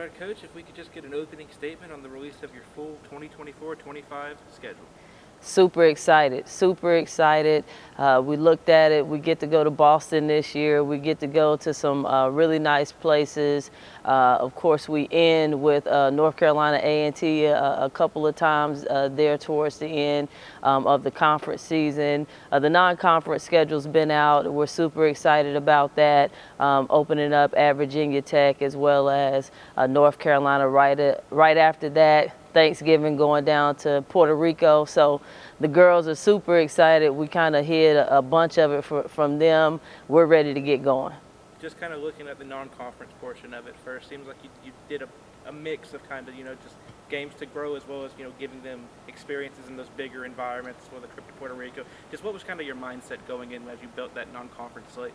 right, Coach, if we could just get an opening statement on the release of your full 2024-25 schedule. Super excited, super excited. We looked at it. We get to go to Boston this year. We get to go to some really nice places. Of course, we end with North Carolina A&T a couple of times there towards the end of the conference season. The non-conference schedule's been out. We're super excited about that. Opening up at Virginia Tech as well as North Carolina right after that. Thanksgiving going down to Puerto Rico. So the girls are super excited. We kind of hid a bunch of it from them. We're ready to get going. Just kind of looking at the non-conference portion of it first, seems like you did a mix of kind of, just games to grow as well as, giving them experiences in those bigger environments, with the trip to Puerto Rico. Just what was kind of your mindset going in as you built that non-conference slate?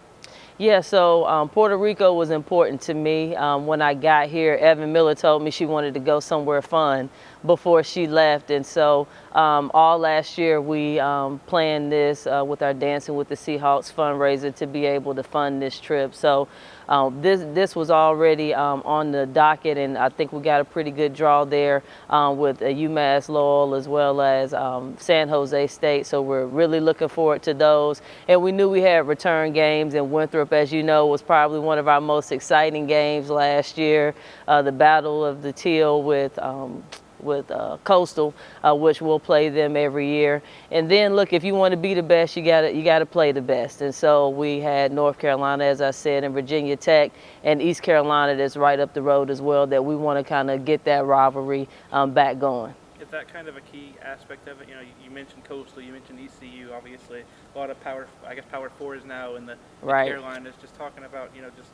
Yeah, so Puerto Rico was important to me. When I got here, Evan Miller told me she wanted to go somewhere fun before she left. And so all last year we planned this with our Dancing with the Seahawks fundraiser to be able to fund this trip. So this was already on the docket, and I think we got a pretty good draw there with UMass Lowell as well as San Jose State. So we're really looking forward to those. And we knew we had return games, and Winthrop, as you know, was probably one of our most exciting games last year. The Battle of the Teal with Coastal, which we'll play them every year. And then look, if you want to be the best, you gotta play the best. And so we had North Carolina, as I said, and Virginia Tech, and East Carolina that's right up the road as well, that we want to kind of get that rivalry back going. Is that kind of a key aspect of it? You mentioned Coastal, you mentioned ECU, obviously a lot of power fours now in the Carolinas. Just talking about just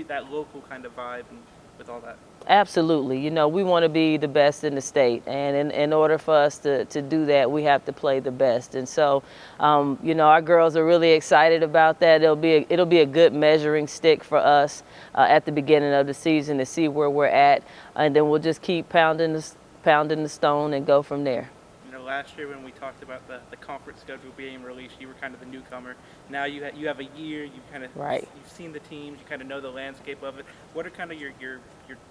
that local kind of vibe and with all that. Absolutely. We want to be the best in the state, and in order for us to do that, we have to play the best. And so, our girls are really excited about that. It'll be a good measuring stick for us at the beginning of the season to see where we're at, and then we'll just keep pounding the stone and go from there. Last year when we talked about the conference schedule being released, you were kind of the newcomer. Now you have a year. You've seen the teams. You kind of know the landscape of it. What are kind of your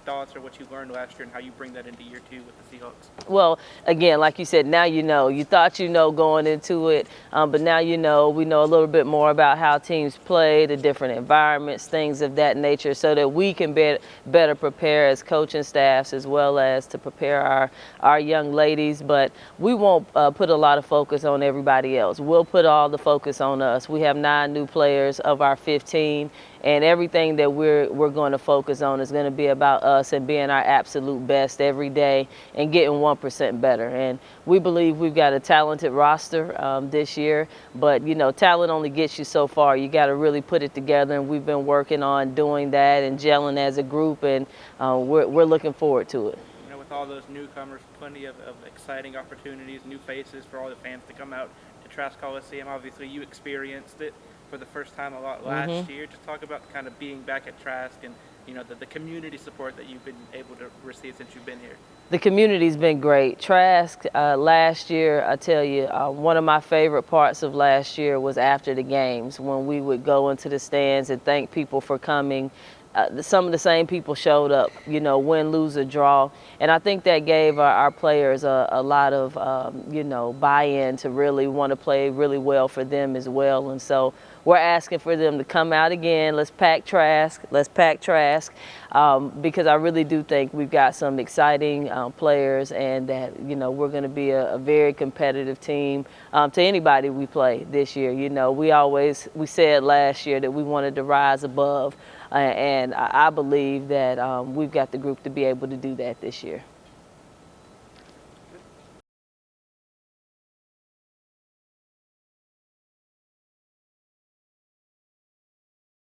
thoughts or what you learned last year and how you bring that into year two with the Seahawks? Well, again, like you said, now you know. You thought going into it, but now we know a little bit more about how teams play, the different environments, things of that nature, so that we can better prepare as coaching staffs as well as to prepare our young ladies. But we won't put a lot of focus on everybody else. We'll put all the focus on us. We have 9 new players of our 15. And everything that we're going to focus on is going to be about us and being our absolute best every day and getting 1% better. And we believe we've got a talented roster this year, but talent only gets you so far. You got to really put it together, and we've been working on doing that and gelling as a group, and we're looking forward to it. With all those newcomers, plenty of exciting opportunities, new faces for all the fans to come out to Trask Coliseum. Obviously, you experienced it for the first time a lot last year. Just talk about kind of being back at Trask and the community support that you've been able to receive since you've been here. The community's been great. Trask last year, I tell you, one of my favorite parts of last year was after the games when we would go into the stands and thank people for coming. Some of the same people showed up, win, lose, or draw. And I think that gave our players a lot of, buy-in to really want to play really well for them as well. And so we're asking for them to come out again. Let's pack Trask. Because I really do think we've got some exciting players, and that, we're going to be a very competitive team to anybody we play this year. We said last year that we wanted to rise above. And I believe that we've got the group to be able to do that this year.